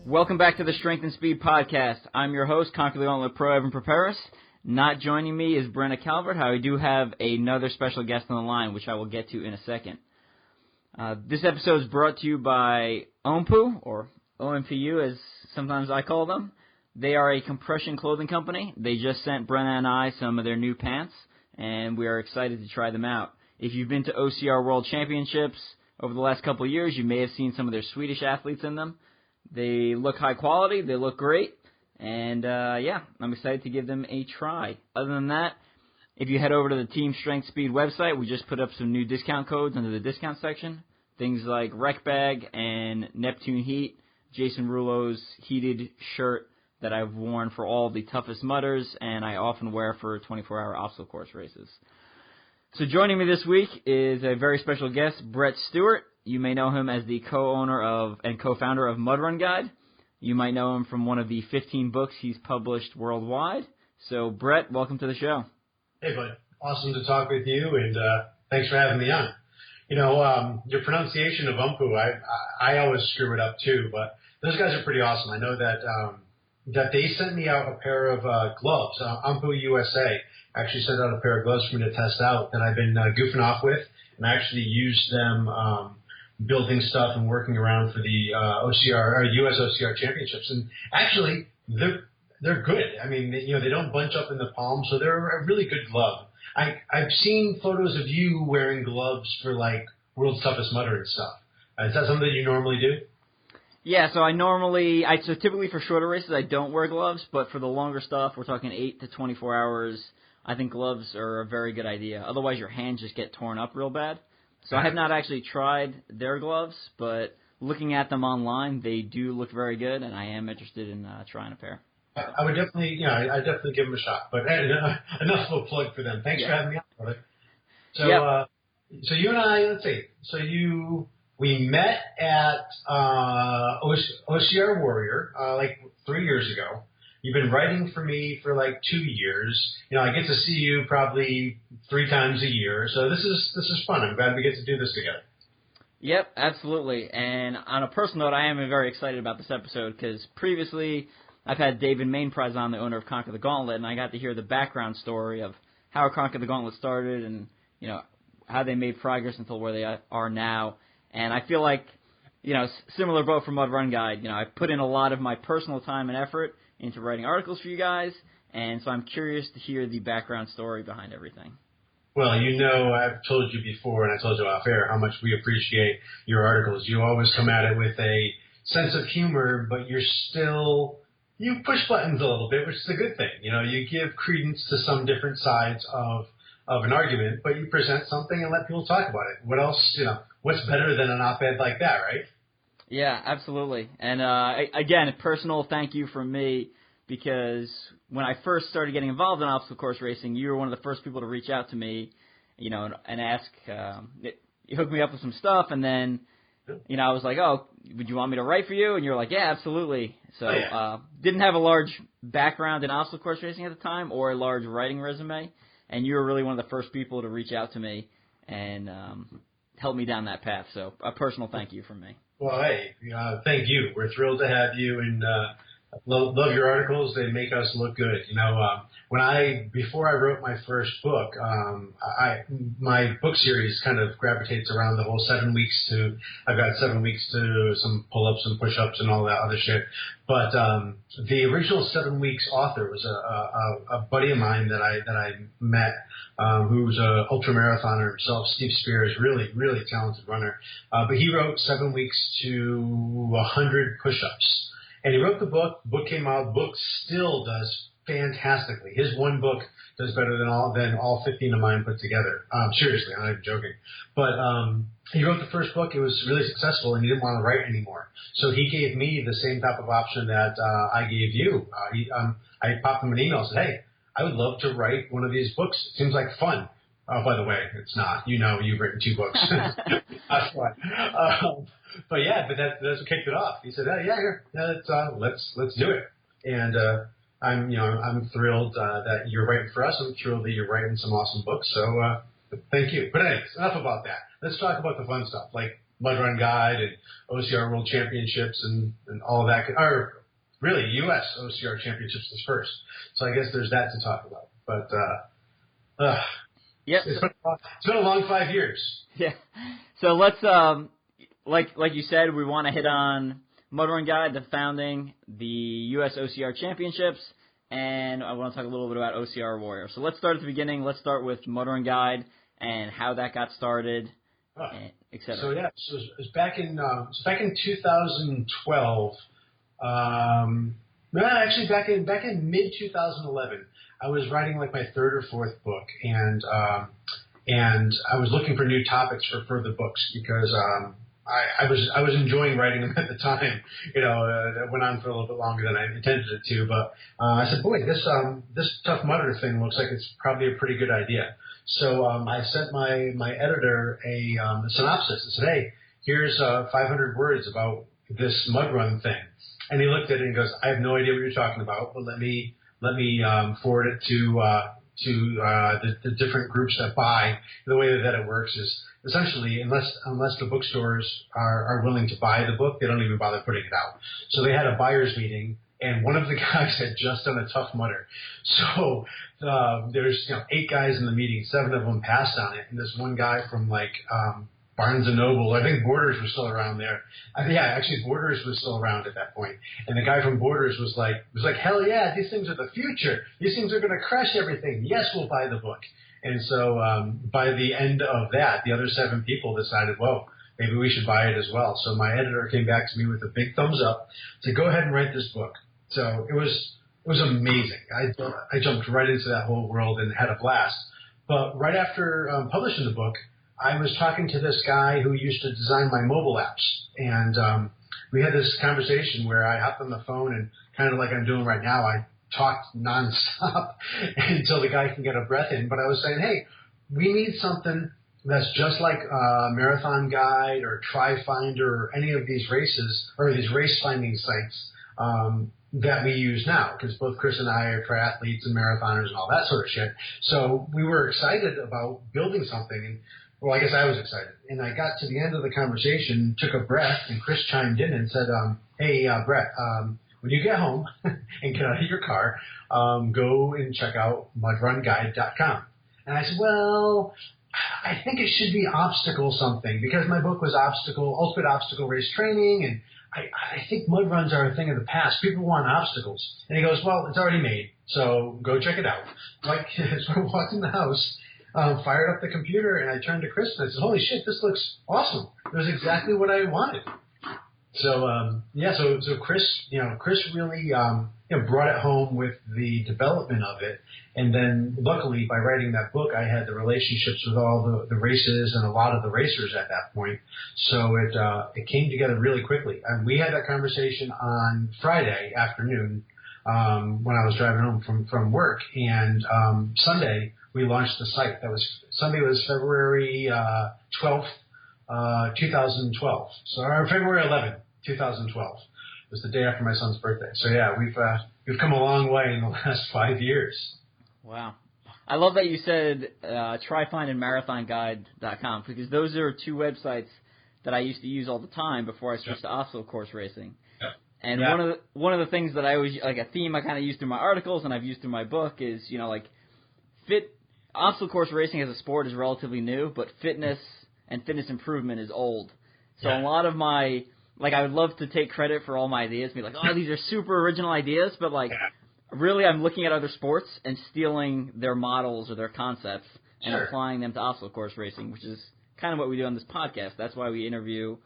Welcome back to the Strength and Speed Podcast. I'm your host, Conquer the Gauntlet Pro Evan Preparis. Not joining me is Brenna Calvert. How I do have another special guest on the line, which I will get to in a second. This episode is brought to you by OMPU, or OMPU as sometimes I call them. They are a compression clothing company. They just sent Brenna and I some of their new pants, and we are excited to try them out. If you've been to OCR World Championships over the last couple of years, you may have seen some of their Swedish athletes in them. They look high quality, they look great, and I'm excited to give them a try. Other than that, if you head over to the Team Strength Speed website, we just put up some new discount codes under the discount section. Things like Rec Bag and Neptune Heat, Jason Rulo's heated shirt that I've worn for all the toughest mudders, and I often wear for 24-hour obstacle course races. So joining me this week is a very special guest, Brett Stewart. You may know him as the co-owner of and co-founder of Mud Run Guide. You might know him from one of the 15 books he's published worldwide. So, Brett, welcome to the show. Hey, bud. Awesome to talk with you, and thanks for having me on. You know, your pronunciation of UMPU, I always screw it up too, but those guys are pretty awesome. I know that they sent me out a pair of gloves. UMPU USA actually sent out a pair of gloves for me to test out that I've been goofing off with, and I actually used them building stuff and working around for the USOCR championships. And actually, they're good. I mean, they don't bunch up in the palm, so they're a really good glove. I've seen photos of you wearing gloves for, like, World's Toughest Mudder and stuff. Is that something that you normally do? Yeah, so so typically for shorter races, I don't wear gloves, but for the longer stuff, we're talking 8 to 24 hours, I think gloves are a very good idea. Otherwise, your hands just get torn up real bad. So I have not actually tried their gloves, but looking at them online, they do look very good, and I am interested in trying a pair. I would definitely, I'd definitely give them a shot. But enough of a plug for them. Thanks for having me on, brother. So, so you and I, we met at OCR Warrior like 3 years ago. You've been writing for me for like 2 years. I get to see you probably 3 times a year. So this is fun. I'm glad we get to do this together. Yep, absolutely. And on a personal note, I am very excited about this episode because previously I've had David Mainprize on, the owner of Conquer the Gauntlet, and I got to hear the background story of how Conquer the Gauntlet started and, how they made progress until where they are now. And I feel like, similar boat for Mud Run Guide. I put in a lot of my personal time and effort into writing articles for you guys, and so I'm curious to hear the background story behind everything. Well, I've told you before, and I told you off air, how much we appreciate your articles. You always come at it with a sense of humor, but you push buttons a little bit, which is a good thing. You give credence to some different sides of an argument, but you present something and let people talk about it. What else, what's better than an op-ed like that, right? Yeah, absolutely. And again, a personal thank you from me because when I first started getting involved in obstacle course racing, you were one of the first people to reach out to me, and ask. You hooked me up with some stuff, and then, I was like, oh, would you want me to write for you? And you're like, yeah, absolutely. So didn't have a large background in obstacle course racing at the time or a large writing resume, and you were really one of the first people to reach out to me and help me down that path. So a personal thank you from me. Well, hey, thank you. We're thrilled to have you, and love your articles. They make us look good. Before I wrote my first book, my book series kind of gravitates around the whole 7 weeks I've got 7 weeks to some pull-ups and push-ups and all that other shit. But the original 7 weeks author was a buddy of mine that I met, who's a ultra-marathoner himself, Steve Spears, really, really talented runner. But he wrote 7 weeks to 100 push-ups. And he wrote the book. Book came out. Book still does fantastically. His one book does better than all 15 of mine put together. Seriously, I'm not even joking. But he wrote the first book. It was really successful, and he didn't want to write anymore. So he gave me the same type of option that I gave you. I popped him an email and said, hey, I would love to write one of these books. It seems like fun. Oh, by the way, it's not. You know, you've written 2 books. That's fun. But that's what kicked it off. He said, let's do it. And I'm thrilled that you're writing for us. I'm thrilled that you're writing some awesome books. So thank you. But anyways, enough about that. Let's talk about the fun stuff, like Mud Run Guide and OCR World Championships and all of that. Or really, U.S. OCR Championships is first. So I guess there's that to talk about. But yep. It's been a long 5 years. Yeah. So let's like you said, we want to hit on Mud Run Guide, the founding, the U.S. OCR Championships, and I want to talk a little bit about OCR Warrior. So let's start at the beginning. Let's start with Mud Run Guide and how that got started, etc. So it was back in 2012. Actually, back in mid 2011, I was writing like my 3rd or 4th book, and I was looking for new topics for further books because I was enjoying writing them at the time. That went on for a little bit longer than I intended it to. But I said, boy, this Tough Mudder thing looks like it's probably a pretty good idea. So I sent my editor a synopsis and said, hey, here's 500 words about this mud run thing. And he looked at it and goes, I have no idea what you're talking about, but let me forward it to the different groups that buy. The way that it works is essentially, unless the bookstores are willing to buy the book, they don't even bother putting it out. So they had a buyer's meeting, and one of the guys had just done a Tough Mudder. So there's 8 guys in the meeting, 7 of them passed on it, and this one guy from Barnes & Noble, I think Borders was still around there. Actually Borders was still around at that point. And the guy from Borders was like, hell yeah, these things are the future. These things are going to crush everything. Yes, we'll buy the book. And so by the end of that, the other 7 people decided, whoa, maybe we should buy it as well. So my editor came back to me with a big thumbs up to go ahead and write this book. So it was amazing. I jumped right into that whole world and had a blast. But right after publishing the book, I was talking to this guy who used to design my mobile apps, and we had this conversation where I hopped on the phone and kind of like I'm doing right now, I talked nonstop until the guy can get a breath in. But I was saying, hey, we need something that's just like Marathon Guide or Try Finder or any of these races or these race finding sites that we use now, because both Chris and I are triathletes and marathoners and all that sort of shit. So we were excited about building something. And well, I guess I was excited. And I got to the end of the conversation, took a breath, and Chris chimed in and said, hey, Brett, when you get home and get out of your car, go and check out mudrunguide.com. And I said, well, I think it should be obstacle something, because my book was ultimate obstacle race training, and I think mud runs are a thing of the past. People want obstacles. And he goes, well, it's already made, so go check it out. So I walked in the house, fired up the computer, and I turned to Chris and I said, holy shit, this looks awesome. It was exactly what I wanted. So Chris really brought it home with the development of it. And then luckily by writing that book, I had the relationships with all the races and a lot of the racers at that point. So it came together really quickly. And we had that conversation on Friday afternoon when I was driving home from work. And Sunday we launched the site. Sunday was February 12th, 2012. So February 11th, 2012 was the day after my son's birthday. So yeah, we've come a long way in the last 5 years. Wow. I love that you said TryFind and MarathonGuide.com, because those are 2 websites that I used to use all the time before I switched to obstacle course racing. Yep. And one of the things that I always, like a theme I kind of use through my articles and I've used through my book is, obstacle course racing as a sport is relatively new, but fitness and fitness improvement is old. So a lot of my, I would love to take credit for all my ideas, be like, oh, these are super original ideas, but really I'm looking at other sports and stealing their models or their concepts and applying them to obstacle course racing, which is kind of what we do on this podcast. That's why we interview.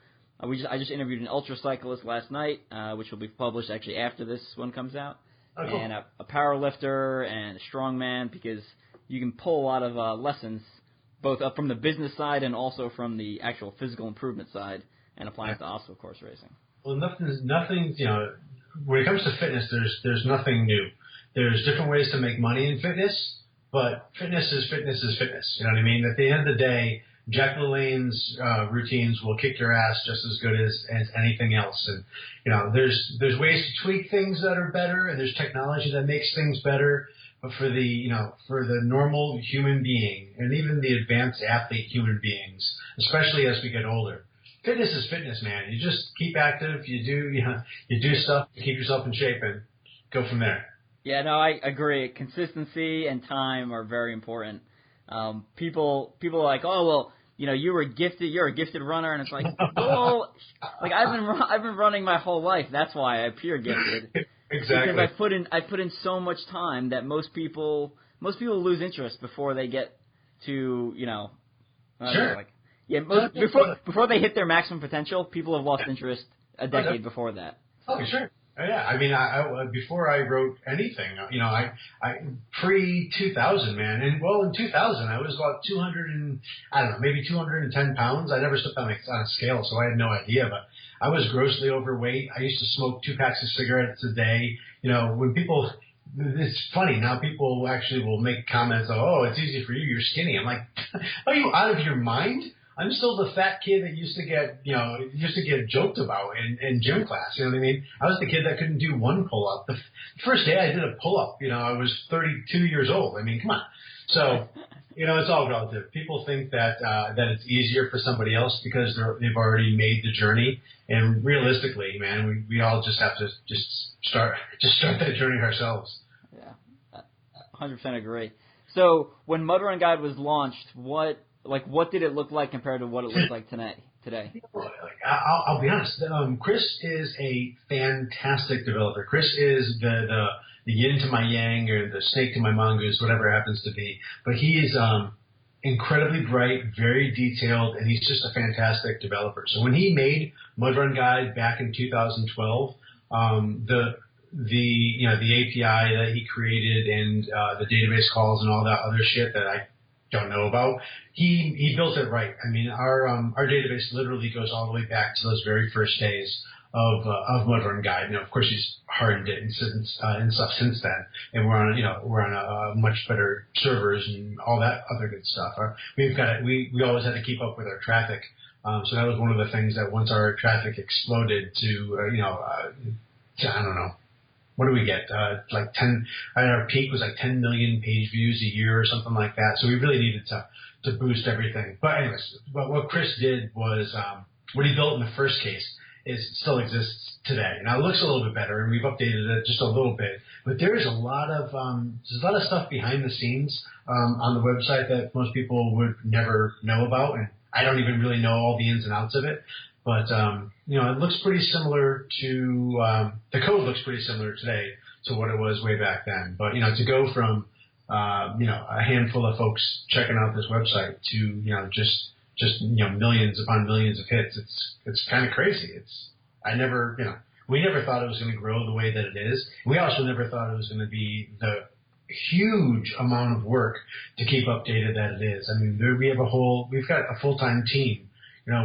I just interviewed an ultra cyclist last night, which will be published actually after this one comes out, and a power lifter and a strongman, because you can pull a lot of lessons both up from the business side and also from the actual physical improvement side, and applying it to obstacle course racing. Well, nothing's, when it comes to fitness, there's nothing new. There's different ways to make money in fitness, but fitness is fitness is fitness. You know what I mean? At the end of the day, Jack LaLanne's routines will kick your ass just as good as anything else. And, there's ways to tweak things that are better, and there's technology that makes things better. But for the normal human being, and even the advanced athlete human beings, especially as we get older, fitness is fitness, man. You just keep active. You do stuff to keep yourself in shape and go from there. Yeah, no, I agree. Consistency and time are very important. People are like, oh, well, you're a gifted runner, and it's like, well, like I've been running my whole life. That's why I appear gifted. Exactly. Because I put in so much time that most people lose interest before they get to, Sure. Before they hit their maximum potential, people have lost interest a decade before that. Oh, sure. Yeah, I mean, I before I wrote anything, I pre-2000, man, and in 2000 I was about 210 pounds. I never stepped on a scale, so I had no idea, but I was grossly overweight. I used to smoke 2 packs of cigarettes a day. When people, it's funny now, people actually will make comments, oh, it's easy for you, you're skinny. I'm like, are you out of your mind? I'm still the fat kid that used to get joked about in gym class. You know what I mean? I was the kid that couldn't do one pull-up. The first day I did a pull-up, I was 32 years old. I mean, come on. So, it's all relative. People think that it's easier for somebody else because they've already made the journey. And realistically, man, we all just have to start that journey ourselves. Yeah, 100% agree. So when Mud Run Guide was launched, what did it look like compared to what it looks like today? I'll be honest. Chris is a fantastic developer. Chris is the yin to my yang, or the snake to my mongoose, whatever it happens to be. But he is incredibly bright, very detailed, and he's just a fantastic developer. So when he made Mud Run Guide back in 2012, the API that he created and the database calls and all that other shit that I don't know about, he built it right. I mean, our database literally goes all the way back to those very first days of Mud Run Guide. Now, of course, he's hardened it and stuff since then, and we're on a much better servers and all that other good stuff. We always had to keep up with our traffic, so that was one of the things that once our traffic exploded to I don't know. What do we get? Like 10. Our peak was like 10 million page views a year or something like that. So we really needed to boost everything. But anyways, what Chris did was what he built in the first case still exists today. Now it looks a little bit better, and we've updated it just a little bit. But there's a lot of stuff behind the scenes on the website that most people would never know about, and I don't even really know all the ins and outs of it. But, it looks pretty similar to, the code looks pretty similar today to what it was way back then. But, to go from, a handful of folks checking out this website to, just millions upon millions of hits, it's kind of crazy. We never thought it was going to grow the way that it is. We also never thought it was going to be the huge amount of work to keep updated that it is. I mean, we've got a full-time team,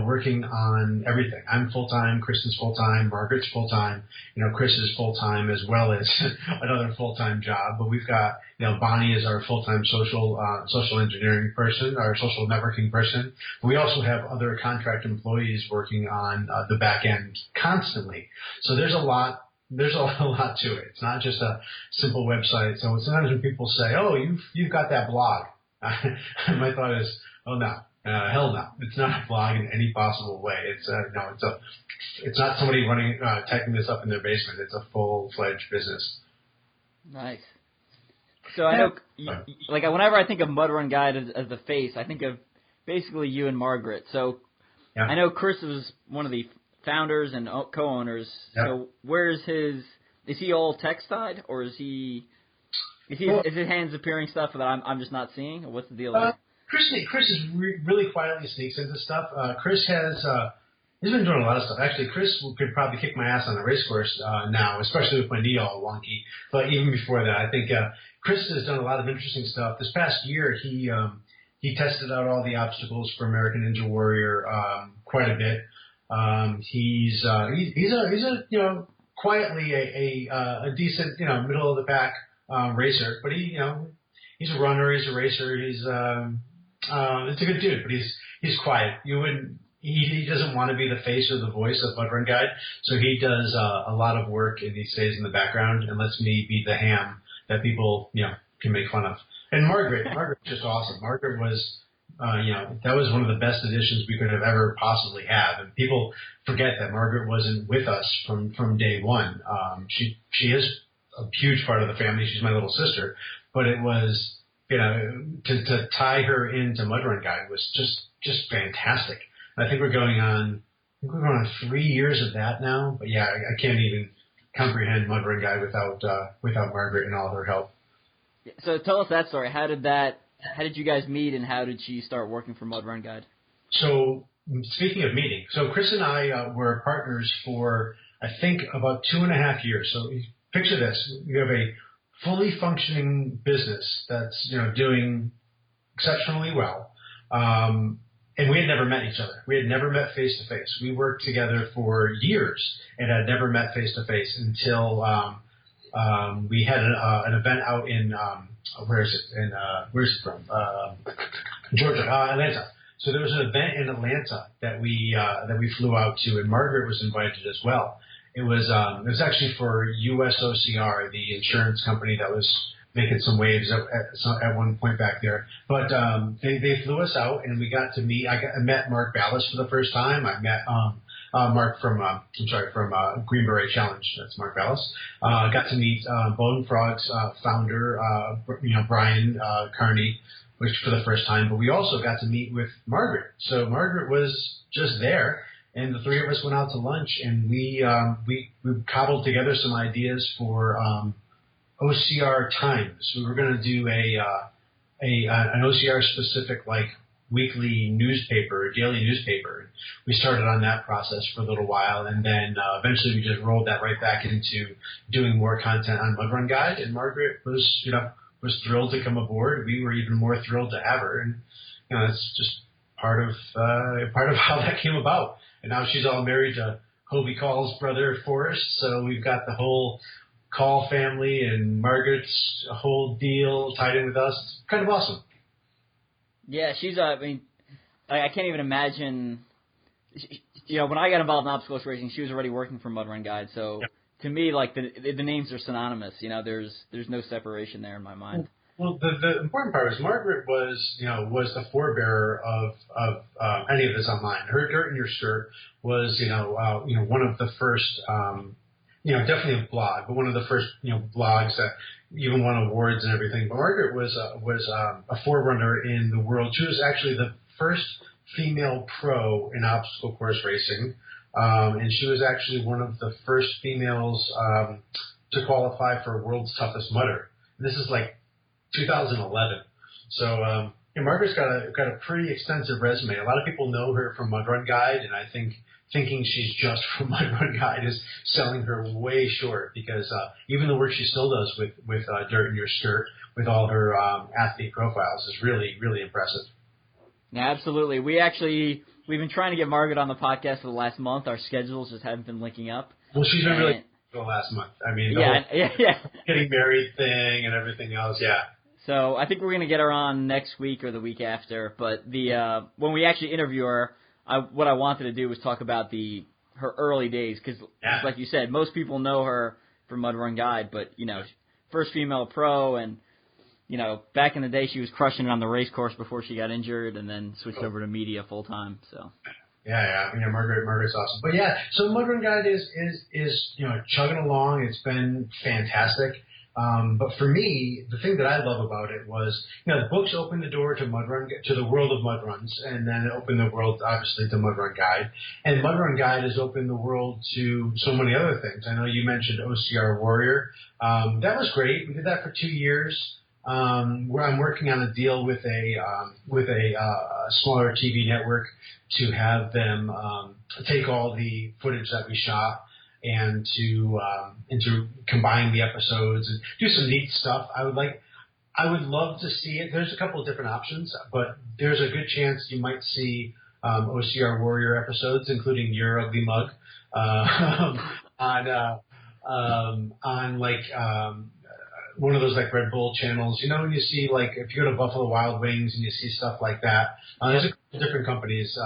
working on everything. I'm full-time, Chris is full-time, Margaret's full-time, Chris is full-time as well as another full-time job. But we've got, Bonnie is our full-time social engineering person, our social networking person. We also have other contract employees working on the back end constantly. So there's a lot to it. It's not just a simple website. So sometimes when people say, oh, you've got that blog, my thought is, oh, no. Hell no. It's not a blog in any possible way. It's not somebody typing this up in their basement. It's a full-fledged business. Nice. So I know, whenever I think of Mud Run Guide as the face, I think of basically you and Margaret. So yeah. I know Chris was one of the founders and co-owners. Yeah. So where's is he all tech side, or is his hands appearing stuff that I'm just not seeing? Or what's the deal there? Chris is really quietly sneaks into stuff. Chris he's been doing a lot of stuff. Actually, Chris could probably kick my ass on a race course now, especially with my knee all wonky. But even before that, I think Chris has done a lot of interesting stuff. This past year, he he tested out all the obstacles for American Ninja Warrior quite a bit. He's a quietly a decent middle of the pack racer, but he's a runner, he's a racer, he's it's a good dude, but he's quiet. He doesn't want to be the face or the voice of Mud Run Guide, so he does a lot of work and he stays in the background and lets me be the ham that people can make fun of. And Margaret's just awesome. Margaret was that was one of the best additions we could have ever possibly had. And people forget that Margaret wasn't with us from day one. She is a huge part of the family. She's my little sister, but it was to tie her into Mud Run Guide was just fantastic. I think we're going on 3 years of that now. But yeah, I can't even comprehend Mud Run Guide without Margaret and all her help. So tell us that story. How did you guys meet, and how did she start working for Mud Run Guide? So speaking of meeting, so Chris and I were partners for I think about 2.5 years. So picture this: you have a fully functioning business that's doing exceptionally well. And we had never met each other. We had never met face to face. We worked together for years and had never met face to face until we had an event out in where's it from? Georgia, Atlanta. So there was an event in Atlanta that we flew out to, and Margaret was invited as well. It was actually for USOCR, the insurance company that was making some waves at one point back there. But they flew us out, and we got to meet. I met Mark Ballas for the first time. I met Mark from Green Beret Challenge. That's Mark Ballas. Got to meet Bone Frog's founder, Brian Carney, which for the first time. But we also got to meet with Margaret. So Margaret was just there, and the three of us went out to lunch, and we cobbled together some ideas for OCR Times. We were going to do an OCR specific weekly newspaper, daily newspaper. We started on that process for a little while, and then eventually we just rolled that right back into doing more content on Mud Run Guide. And Margaret was thrilled to come aboard. We were even more thrilled to have her, and it's just part of how that came about. And now she's all married to Hobie Call's brother Forrest, so we've got the whole Call family and Margaret's whole deal tied in with us. It's kind of awesome. Yeah, she's I can't even imagine. When I got involved in obstacle course racing, she was already working for Mud Run Guide. So yep. To me, the names are synonymous. There's no separation there in my mind. Well, the important part was Margaret was the forebearer of any of this online. Her Dirt in Your Skirt was one of the first. Definitely a blog, but one of the first, blogs that even won awards and everything. But Margaret was a forerunner in the world. She was actually the first female pro in obstacle course racing, and she was actually one of the first females to qualify for World's Toughest Mudder. And this is 2011. So Margaret's got a pretty extensive resume. A lot of people know her from Mud Run Guide, and I think thinking she's just from Mud Run Guide is selling her way short, because even the work she still does with Dirt in Your Skirt, with all her athlete profiles, is really, really impressive. Yeah, absolutely. We've been trying to get Margaret on the podcast for the last month. Our schedules just haven't been linking up. Well, she's been really for the last month. I mean, the whole getting married thing and everything else, yeah. So I think we're going to get her on next week or the week after. But when we actually interview her, what I wanted to do was talk about her early days, because, like you said, most people know her from Mud Run Guide, but, first female pro, and, back in the day she was crushing it on the race course before she got injured, and then switched over to media full time. So. Yeah. Margaret's awesome. But yeah, so Mud Run Guide is chugging along. It's been fantastic. But for me, the thing that I love about it was, the books opened the door to to the world of mud runs, and then it opened the world, obviously, to Mud Run Guide. And Mud Run Guide has opened the world to so many other things. I know you mentioned OCR Warrior. That was great. We did that for 2 years. Where I'm working on a deal with a smaller TV network to have them take all the footage that we shot and to combine the episodes and do some neat stuff. I would love to see it. There's a couple of different options, but there's a good chance you might see OCR Warrior episodes, including your ugly mug, on like one of those like Red Bull channels. You know, when you see like if you go to Buffalo Wild Wings and you see stuff like that, there's a couple different companies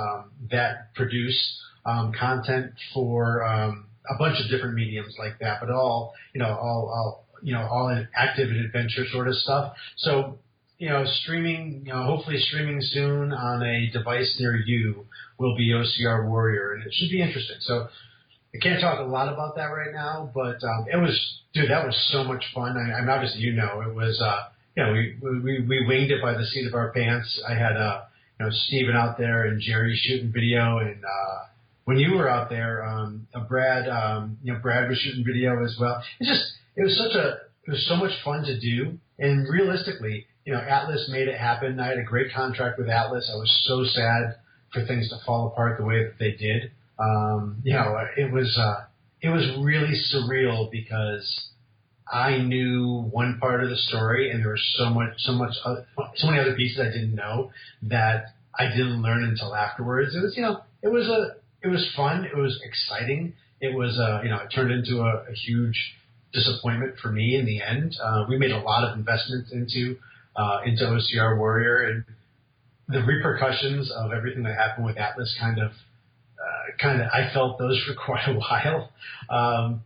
that produce content for a bunch of different mediums like that, but all in active and adventure sort of stuff. So, streaming, hopefully streaming soon on a device near you will be OCR Warrior, and it should be interesting. So I can't talk a lot about that right now, but that was so much fun. I mean, obviously, it was, we winged it by the seat of our pants. I had, Steven out there and Jerry shooting video, and when you were out there, Brad was shooting video as well. It was so much fun to do, and realistically, Atlas made it happen. I had a great contract with Atlas. I was so sad for things to fall apart the way that they did. It was really surreal because I knew one part of the story, and there was so many other pieces I didn't know that I didn't learn until afterwards. It was fun. It was exciting. It was, it turned into a huge disappointment for me in the end. We made a lot of investments into OCR Warrior, and the repercussions of everything that happened with Atlas kind of, I felt those for quite a while.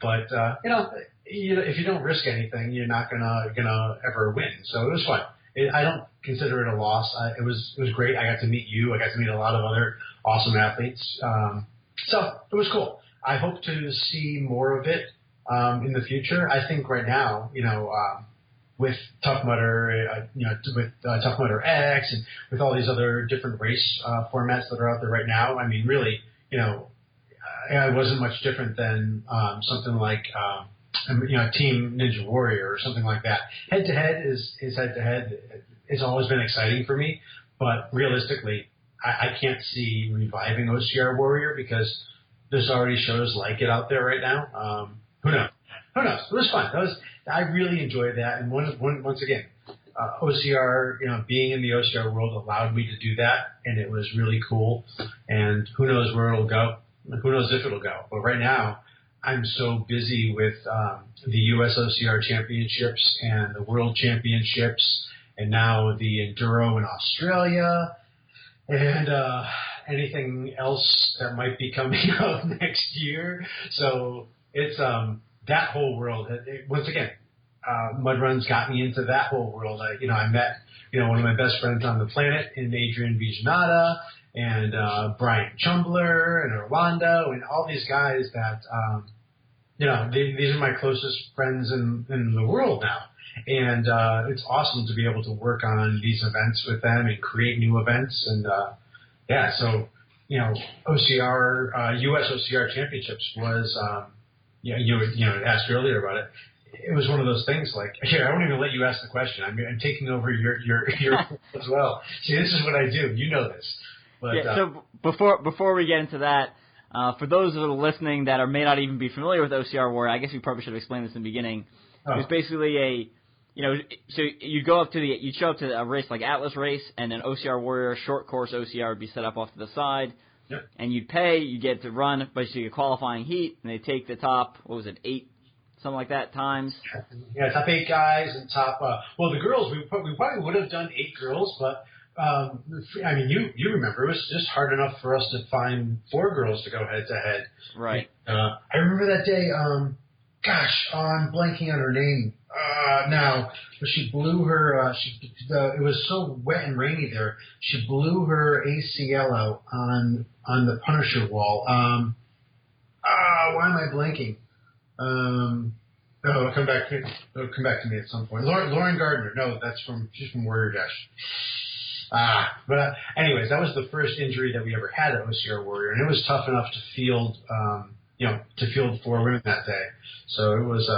But if you don't risk anything, you're not gonna ever win. So it was fun. I don't consider it a loss. It was great. I got to meet you. I got to meet a lot of other awesome athletes. So it was cool. I hope to see more of it in the future. I think right now, with Tough Mudder, with Tough Mudder X, and with all these other different race formats that are out there right now, I mean, really, I wasn't much different than something like, Team Ninja Warrior or something like that. Head-to-head is head-to-head. It's always been exciting for me, but realistically, I can't see reviving OCR Warrior because there's already shows like it out there right now. Who knows? It was fun. I really enjoyed that. And once again, OCR, being in the OCR world allowed me to do that, and it was really cool. And who knows where it'll go? Who knows if it'll go? But right now, I'm so busy with the USOCR championships and the world championships, and now the enduro in Australia, and anything else that might be coming up next year. So it's that whole world. Once again, Mud Runs got me into that whole world. I met one of my best friends on the planet in Adrian Viginata, and Brian Chumbler and Orlando, and all these guys that these are my closest friends in the world now. And it's awesome to be able to work on these events with them and create new events. And so OCR US OCR Championships was you asked earlier about it. It was one of those things like, here, I won't even let you ask the question. I'm taking over your as well. See, this is what I do. You know this. But, so before we get into that, for those that are listening that may not even be familiar with OCR Warrior, I guess we probably should have explained this in the beginning. It was basically so you'd show up to a race like Atlas race, and an OCR Warrior short course OCR would be set up off to the side, and you'd pay, you get to run basically a qualifying heat, and they take the top, 8, something like that, times. Yeah, top 8 guys and top. The girls we probably would have done 8 girls, but. I mean, you remember, it was just hard enough for us to find 4 girls to go head to head. Right. I remember that day. I'm blanking on her name now. But she blew her. It was so wet and rainy there. She blew her ACL out on the Punisher wall. Why am I blanking? It'll come back to me at some point. Lauren Gardner. No, she's from Warrior Dash. Anyways, that was the first injury that we ever had at OCR Warrior, and it was tough enough to field, 4 women that day. So that was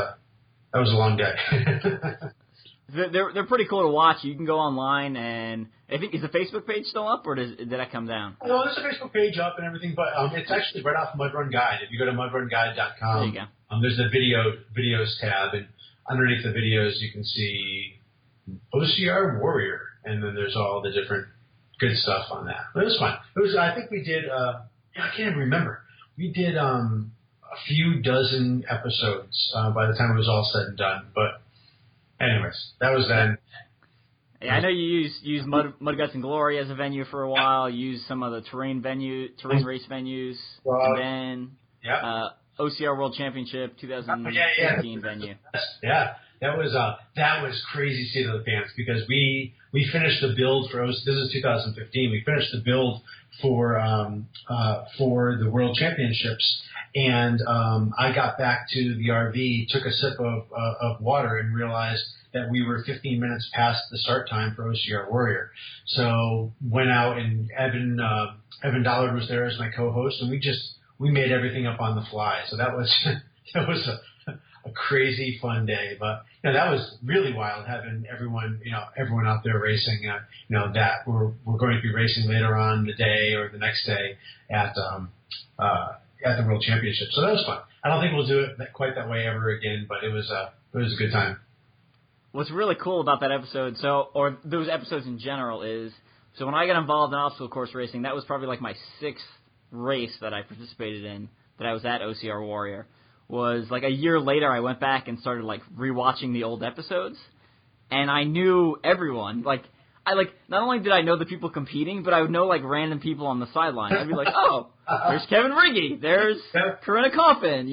a long day. They're pretty cool to watch. You can go online, and I think, is the Facebook page still up, or did that come down? No, there's a Facebook page up and everything, but it's actually right off Mud Run Guide. If you go to mudrunguide.com, there you go. There's a videos tab, and underneath the videos you can see OCR Warrior, and then there's all the different good stuff on that. But it was fun. It was. I think we did. I can't even remember. We did a few dozen episodes by the time it was all said and done. But anyways, that was then. Yeah, I know you used Mud Guts and Glory as a venue for a while. You used some of the terrain race venues, and then OCR World Championship 2015 venue. Yeah, that was crazy seat of the pants because we finished the build for this is 2015. We finished the build for the World Championships, and I got back to the RV, took a sip of water, and realized that we were 15 minutes past the start time for OCR Warrior. So went out, and Evan Dollard was there as my co-host, and we made everything up on the fly. So that was a crazy fun day. But that was really wild having everyone out there racing. That we're going to be racing later on the day or the next day at the World Championship. So that was fun. I don't think we'll do it quite that way ever again, but it was a good time. What's really cool about that episode, or those episodes in general, is so when I got involved in obstacle course racing, that was probably like my 6th race that I participated in, that I was at OCR Warrior. Was like a year later, I went back and started like rewatching the old episodes, and I knew everyone. Not only did I know the people competing, but I would know like random people on the sideline. I'd be like, oh, there's Kevin Riggy, there's Corinna Coffin,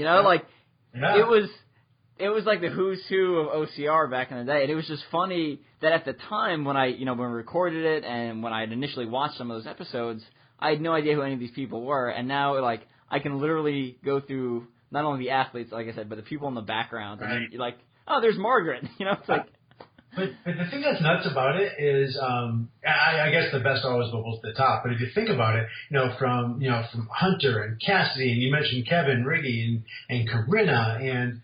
It was like the who's who of OCR back in the day, and it was just funny that at the time when when we recorded it and when I had initially watched some of those episodes, I had no idea who any of these people were, and now I can literally go through not only the athletes, like I said, but the people in the background, and then you're like, oh, there's Margaret, it's like. But the thing that's nuts about it is, I guess the best always bubbles to the top. But if you think about it, from Hunter and Cassidy, and you mentioned Kevin Riggy and Corinna and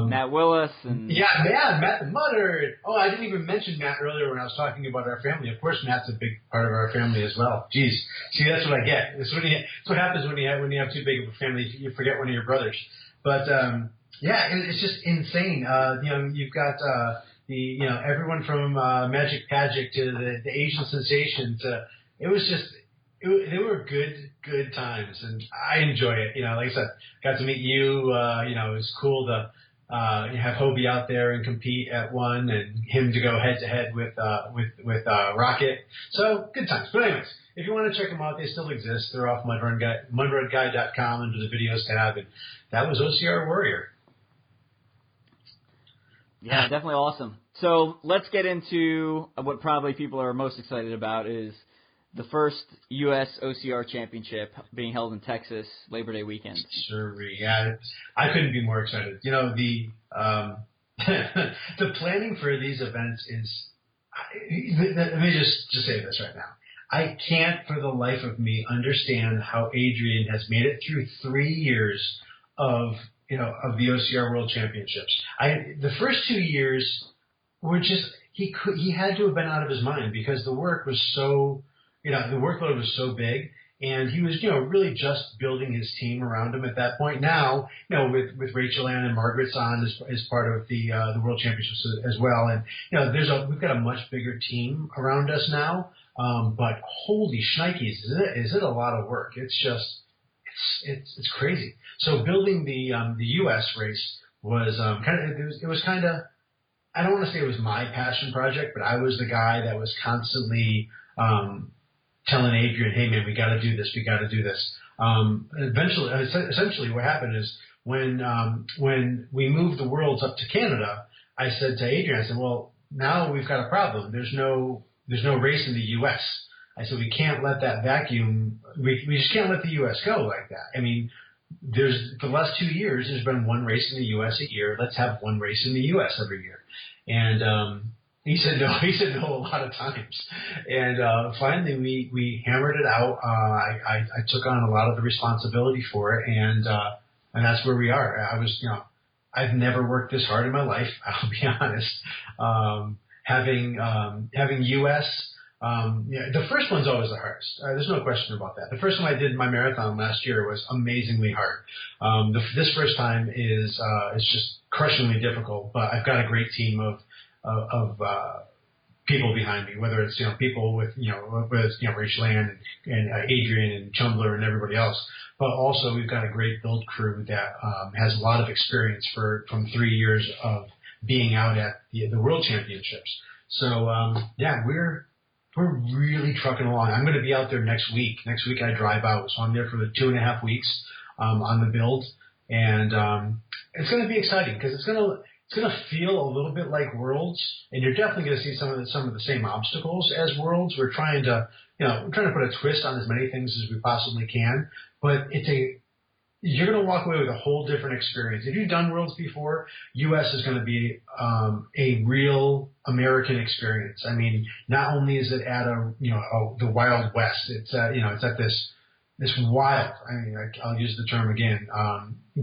Matt Willis and Matt the Mutter. Oh, I didn't even mention Matt earlier when I was talking about our family. Of course, Matt's a big part of our family as well. Jeez, see, that's what I get. That's what happens when you have too big of a family. You forget one of your brothers. But it's just insane. You've got everyone from Magic Pagic to the Asian Sensation to they were good times, and I enjoy it. Like I said, got to meet you. It was cool to have Hobie out there and compete at one, and him to go head to head with Rocket. So good times. But anyways, if you want to check them out, they still exist. They're off mudrunguide.com under the videos tab, and that was OCR Warrior. Yeah, definitely awesome. So let's get into what probably people are most excited about is the first U.S. OCR Championship being held in Texas Labor Day weekend. Sure, yeah. I couldn't be more excited. The planning for these events is let me just say this right now. I can't for the life of me understand how Adrian has made it through 3 years of the OCR World Championships. The first 2 years were just he had to have been out of his mind because the work was so the workload was so big, and he was really just building his team around him at that point. Now with Rachel Ann and Margaret's on as part of the World Championships as well, and we've got a much bigger team around us now. But holy shnikes, is it a lot of work? It's just it's crazy. So building the U.S. race was kind of I don't want to say it was my passion project, but I was the guy that was constantly telling Adrian, hey man, we got to do this. Essentially what happened is when we moved the Worlds up to Canada, I said to Adrian, I said, well, now we've got a problem. There's no race in the U.S. I said, we can't let that vacuum. We just can't let the U.S. go like that. I mean, for the last 2 years, there's been one race in the U.S. a year. Let's have one race in the U.S. every year. And he said no. He said no a lot of times. And finally, we hammered it out. I took on a lot of the responsibility for it, and that's where we are. I've never worked this hard in my life. I'll be honest. Having U.S. The first one's always the hardest. There's no question about that. The first one I did in my marathon last year was amazingly hard. This first time is just crushingly difficult, but I've got a great team of people behind me, whether it's, people with, whether it's, Rich Land and Adrian and Chumbler and everybody else. But also we've got a great build crew that has a lot of experience from 3 years of being out at the World Championships. So, we're really trucking along. I'm going to be out there next week. Next week I drive out. So I'm there for the 2.5 weeks on the build. And it's going to be exciting because it's going to feel a little bit like Worlds, and you're definitely going to see some of the same obstacles as Worlds. We're trying to put a twist on as many things as we possibly can, but you're going to walk away with a whole different experience. If you've done Worlds before, US is going to be a real American experience. I mean, not only is it at the Wild West, it's at this wild, I'll use the term again,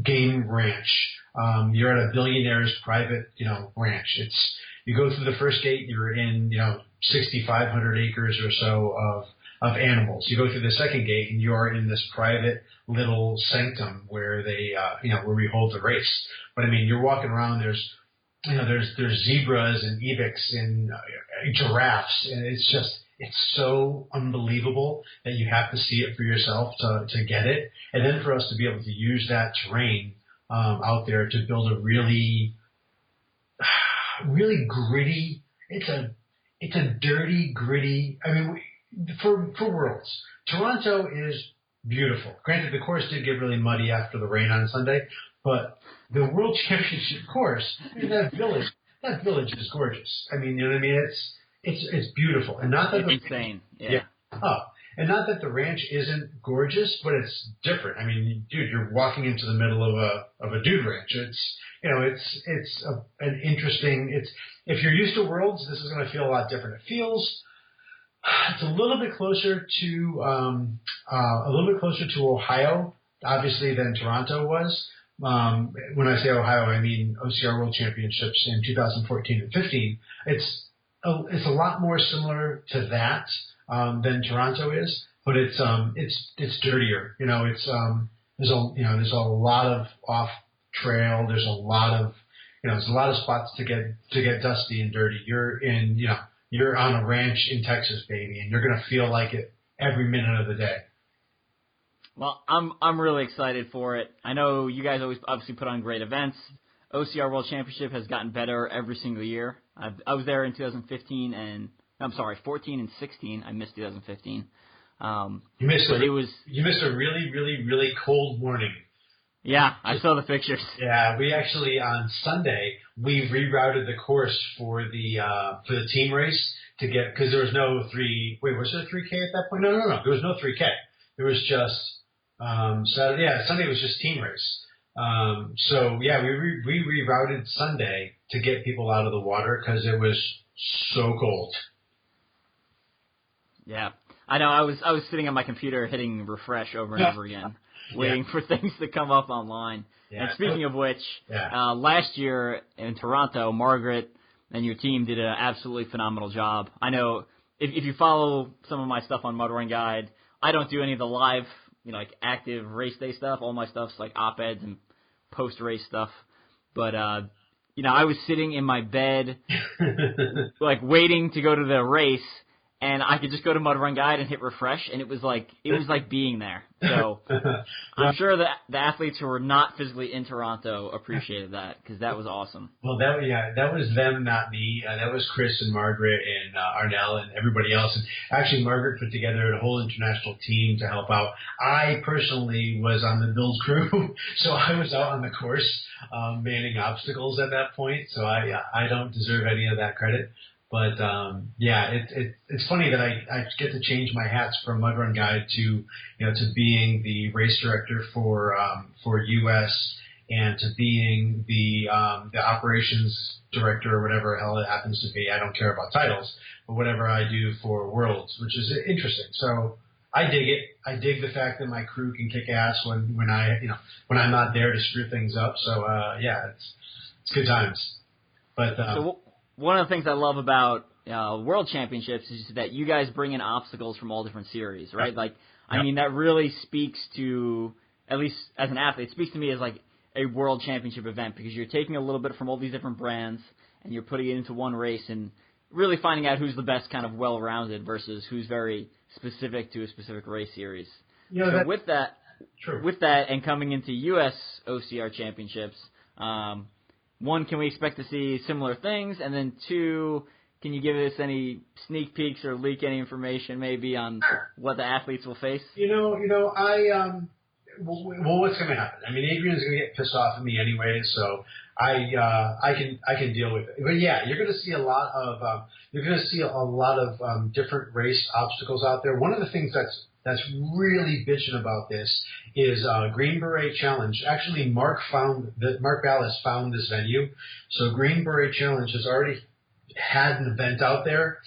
game ranch. You're at a billionaire's private, ranch. You go through the first gate, you're in, 6,500 acres or so of animals. You go through the second gate and you're in this private little sanctum where where we hold the race. But I mean, you're walking around, there's zebras and ibex and giraffes, and it's so unbelievable that you have to see it for yourself to get it. And then for us to be able to use that terrain out there to build a really, really gritty, it's a dirty, gritty, for Worlds. Toronto is beautiful. Granted, the course did get really muddy after the rain on Sunday, but the World Championship course, that village is gorgeous. You know what I mean? It's beautiful. And not that it's insane. Yeah. And not that the ranch isn't gorgeous, but it's different. Dude, you're walking into the middle of a dude ranch. It's an interesting. If you're used to Worlds, this is going to feel a lot different. It's a little bit closer to Ohio, obviously, than Toronto was. When I say Ohio, I mean OCR World Championships in 2014 and 15. It's a lot more similar to that than Toronto is, but it's dirtier. There's a lot of off trail. There's a lot of spots to get dusty and dirty. You're on a ranch in Texas, baby, and you're gonna feel like it every minute of the day. Well, I'm really excited for it. I know you guys always obviously put on great events. OCR World Championship has gotten better every single year. I was there in 2014 and 16. I missed 2015. You missed a really, really, really cold morning. Yeah, I saw the pictures. Yeah, we actually on Sunday we rerouted the course for the team race because there was no was there a 3K at that point? No, there was no 3K. There was just Saturday. Yeah, Sunday was just team race. We rerouted Sunday to get people out of the water because it was so cold. Yeah, I know. I was sitting on my computer hitting refresh over and over again, waiting for things to come up online. Yeah. And speaking of which, last year in Toronto, Margaret and your team did an absolutely phenomenal job. I know if you follow some of my stuff on Mud Run Guide, I don't do any of the live, active race day stuff. All my stuff's like op-eds and post-race stuff. But, I was sitting in my bed, waiting to go to the race, and I could just go to Mud Run Guide and hit refresh, and it was like being there. So I'm sure that the athletes who were not physically in Toronto appreciated that because that was awesome. Well, that was them, not me. That was Chris and Margaret and Arnell and everybody else. And actually, Margaret put together a whole international team to help out. I personally was on the build crew, so I was out on the course manning obstacles at that point. So I don't deserve any of that credit. But it's funny that I get to change my hats from Mud Run Guide to being the race director for US and to being the operations director or whatever the hell it happens to be. I don't care about titles, but whatever I do for Worlds, which is interesting. So I dig it. I dig the fact that my crew can kick ass when I'm not there to screw things up. So it's good times. But one of the things I love about World Championships is that you guys bring in obstacles from all different series, right? That really speaks to, at least as an athlete, it speaks to me as a world championship event because you're taking a little bit from all these different brands and you're putting it into one race and really finding out who's the best kind of well-rounded versus who's very specific to a specific race series. So with that, and coming into US OCR championships, one, can we expect to see similar things? And then two, can you give us any sneak peeks or leak any information maybe on what the athletes will face? Well, what's going to happen? I mean, Adrian's going to get pissed off at me anyway, so I can deal with it. But yeah, you're going to see a lot of different race obstacles out there. One of the things that's really bitching about this is Green Beret Challenge. Actually, Mark Ballas found this venue, so Green Beret Challenge has already had an event out there.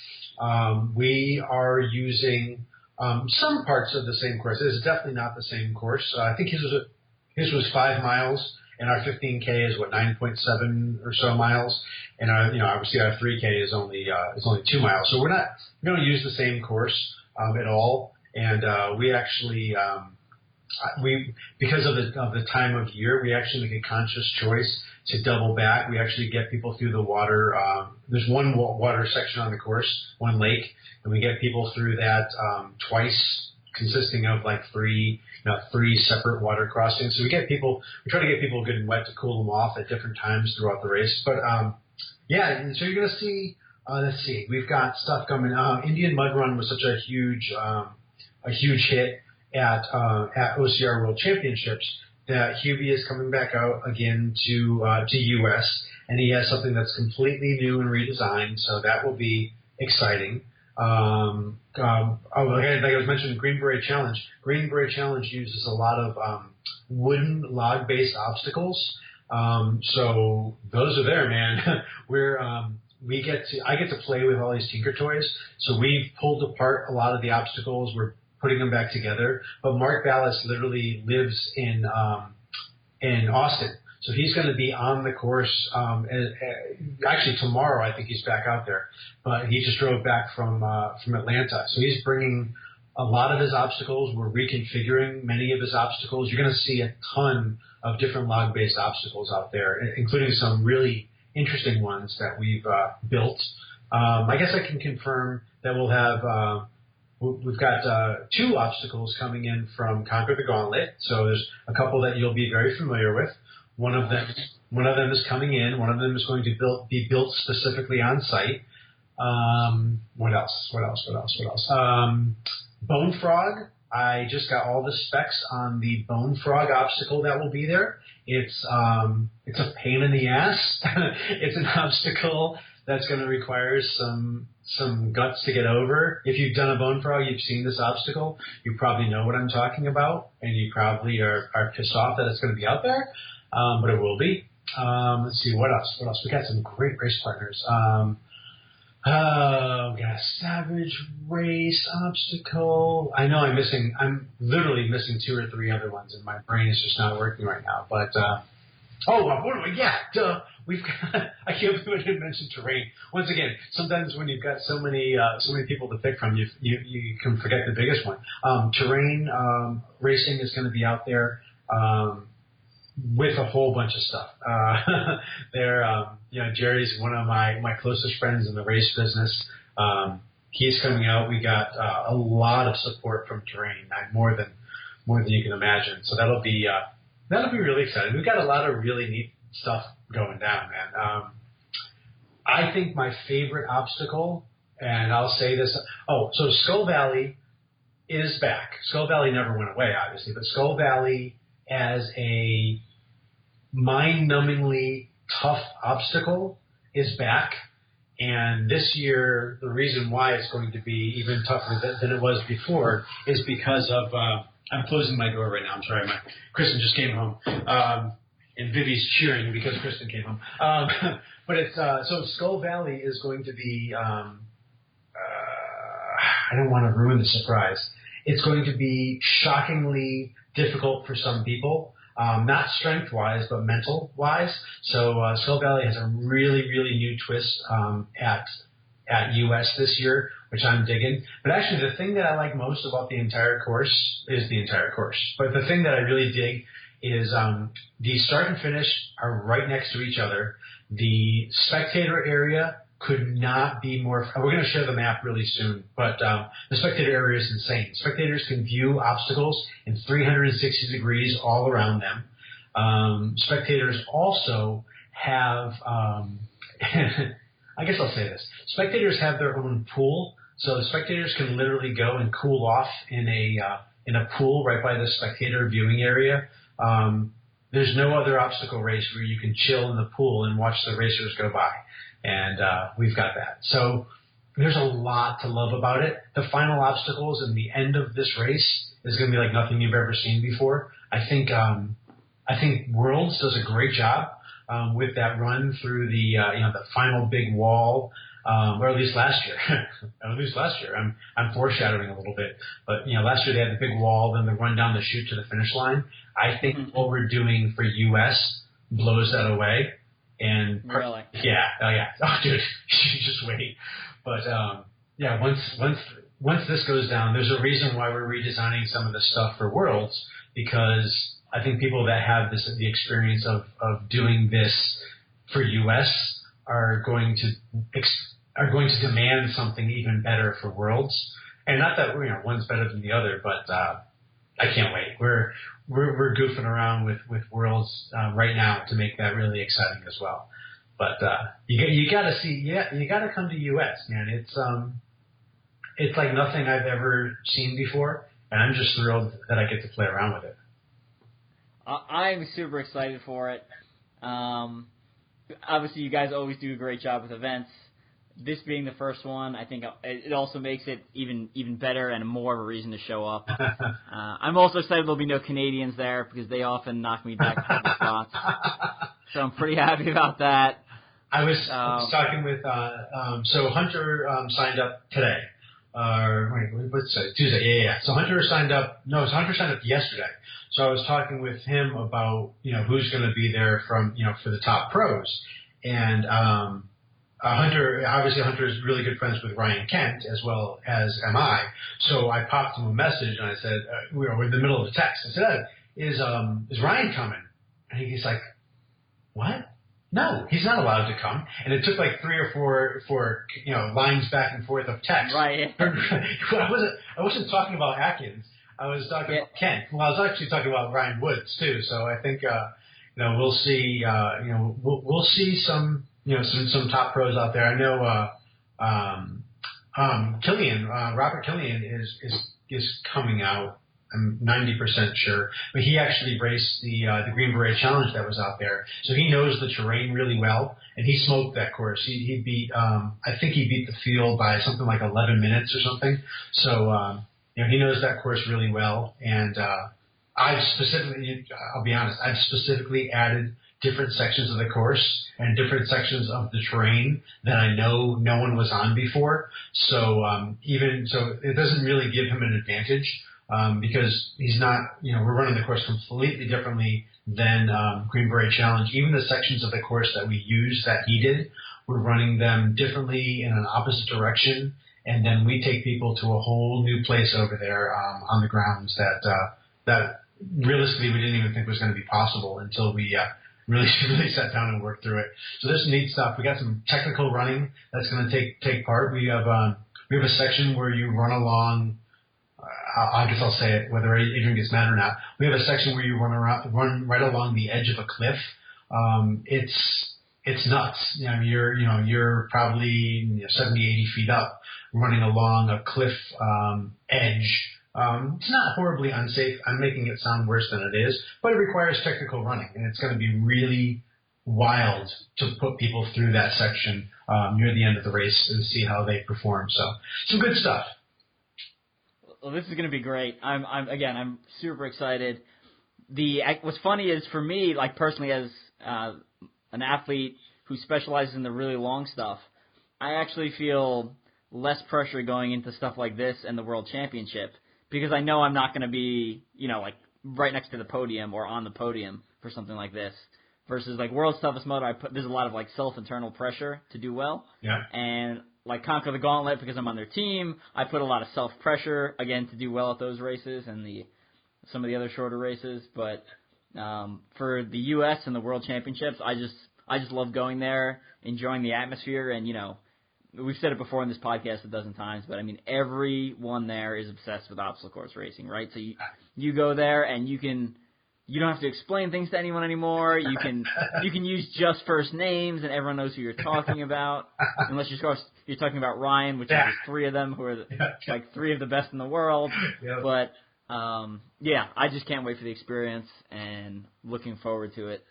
We are using some parts of the same course. It's definitely not the same course. I think his was 5 miles, and our 15K is 9.7 or so miles, and obviously our 3K is only 2 miles. So we don't use the same course at all, and we actually because of the time of year, we actually make a conscious choice to double back. We actually get people through the water. There's one water section on the course, one lake, and we get people through that twice, consisting of like three separate water crossings. So we try to get people good and wet to cool them off at different times throughout the race. But and so you're going to see. Let's see, we've got stuff coming. Indian Mud Run was such a huge hit at OCR World Championships that Hubie is coming back out again to US, and he has something that's completely new and redesigned, so that will be exciting. Like I was mentioning, Green Beret Challenge. Green Beret Challenge uses a lot of wooden log-based obstacles, so those are there, man. I get to play with all these Tinker Toys, so we've pulled apart a lot of the obstacles. We're putting them back together. But Mark Ballas literally lives in Austin, so he's going to be on the course. Actually, tomorrow I think he's back out there, but he just drove back from Atlanta, so he's bringing a lot of his obstacles. We're reconfiguring many of his obstacles. You're going to see a ton of different log-based obstacles out there, including some really interesting ones that we've built. I guess I can confirm that we'll have. We've got 2 obstacles coming in from Conquer the Gauntlet, so there's a couple that you'll be very familiar with. One of them is coming in. One of them is going to be built specifically on site. What else? Bone Frog. I just got all the specs on the Bone Frog obstacle that will be there. It's a pain in the ass. It's an obstacle that's going to require some guts to get over. If you've done a Bone Frog, you've seen this obstacle. You probably know what I'm talking about, and you probably are pissed off that it's going to be out there, but it will be. Let's see, what else? We got some great race partners. We got a Savage Race obstacle. I know I'm literally missing 2 or 3 other ones, and my brain is just not working right now. But we've got. I can't believe I didn't mention terrain. Once again, sometimes when you've got so many people to pick from, you can forget the biggest one. Terrain racing is going to be out there with a whole bunch of stuff. Jerry's one of my closest friends in the race business. He's coming out. We got a lot of support from terrain, more than you can imagine. So that'll be really exciting. We've got a lot of really neat stuff going down, man. I think my favorite obstacle, and I'll say this. So Skull Valley is back. Skull Valley never went away, obviously, but Skull Valley as a mind-numbingly tough obstacle is back. And this year, the reason why it's going to be even tougher than it was before is because of I'm closing my door right now. I'm sorry. Kristen just came home. And Vivi's cheering because Kristen came home. But it's so Skull Valley is going to be I don't want to ruin the surprise. It's going to be shockingly difficult for some people, not strength-wise, but mental-wise. So Skull Valley has a really, really new twist at US this year, which I'm digging. But actually, the thing that I like most about the entire course is the entire course. But the thing that I really dig is the start and finish are right next to each other. The spectator area could not be more. We're going to show the map really soon, but the spectator area is insane. Spectators can view obstacles in 360 degrees all around them. Spectators also have, I guess I'll say this. Spectators have their own pool, so the spectators can literally go and cool off in a pool right by the spectator viewing area. There's no other obstacle race where you can chill in the pool and watch the racers go by. And we've got that. So there's a lot to love about it. The final obstacles and the end of this race is going to be like nothing you've ever seen before. I think Worlds does a great job with that run through the the final big wall, or at least last year. I'm foreshadowing a little bit, but last year they had the big wall, then the run down the chute to the finish line. I think what we're doing for US blows that away. And really? Yeah. Oh, dude, you just wait. But once this goes down, there's a reason why we're redesigning some of the stuff for Worlds, because I think people that have the experience of doing this for US are going to demand something even better for Worlds. And not that one's better than the other, but I can't wait. We're goofing around with Worlds right now to make that really exciting as well. But you got to see, you got to come to US, man. It's like nothing I've ever seen before, and I'm just thrilled that I get to play around with it. I'm super excited for it. Obviously, you guys always do a great job with events. This being the first one, I think it also makes it even better and more of a reason to show up. I'm also excited there'll be no Canadians there because they often knock me back a couple spots. So I'm pretty happy about that. I was talking with so Hunter signed up today. What's it? Tuesday. Yeah. So Hunter signed up. No, so Hunter signed up yesterday. So I was talking with him about who's going to be there from for the top pros, and Hunter is really good friends with Ryan Kent as well as am I. So I popped him a message and I said, we were in the middle of the text. I said, is Ryan coming? And he's like, what? No, he's not allowed to come. And it took like 3 or 4 lines back and forth of text. Right. I wasn't talking about Atkins. I was talking about Kent. Well, I was actually talking about Ryan Woods too. So I think we'll see. We'll see some some top pros out there. I know Killian, Robert Killian is coming out. I'm 90% sure, but he actually raced the Green Beret Challenge that was out there, so he knows the terrain really well, and he smoked that course. He beat, I think he beat the field by something like 11 minutes or something. So he knows that course really well, and I'll be honest, I've specifically added different sections of the course and different sections of the terrain that I know no one was on before. So it doesn't really give him an advantage. Because he's not, we're running the course completely differently than Green Beret Challenge. Even the sections of the course that we used that he did, we're running them differently in an opposite direction, and then we take people to a whole new place over there on the grounds that realistically we didn't even think was going to be possible until we really sat down and worked through it. So there's some neat stuff. We got some technical running that's going to take part. We have a section where you run along. I guess I'll say it, whether Adrian gets mad or not. We have a section where you run right along the edge of a cliff. It's nuts. You're probably 70, 80 feet up, running along a cliff edge. It's not horribly unsafe. I'm making it sound worse than it is, but it requires technical running, and it's going to be really wild to put people through that section near the end of the race and see how they perform. So some good stuff. Well, this is going to be great. I'm super excited. What's funny is for me, like personally as an athlete who specializes in the really long stuff, I actually feel less pressure going into stuff like this and the World Championship because I know I'm not going to be, like right next to the podium or on the podium for something like this. Versus like World's Toughest Mudder, there's a lot of like self-internal pressure to do well. Yeah. And like Conquer the Gauntlet, because I'm on their team, I put a lot of self-pressure, again, to do well at those races and some of the other shorter races. But For the U.S. and the World Championships, I just love going there, enjoying the atmosphere, and we've said it before in this podcast a dozen times, but I mean everyone there is obsessed with obstacle course racing, right? So you go there and you don't have to explain things to anyone anymore. You can use just first names and everyone knows who you're talking about, unless you're talking about Ryan, which is three of them who are like three of the best in the world. Yep. But I just can't wait for the experience and looking forward to it.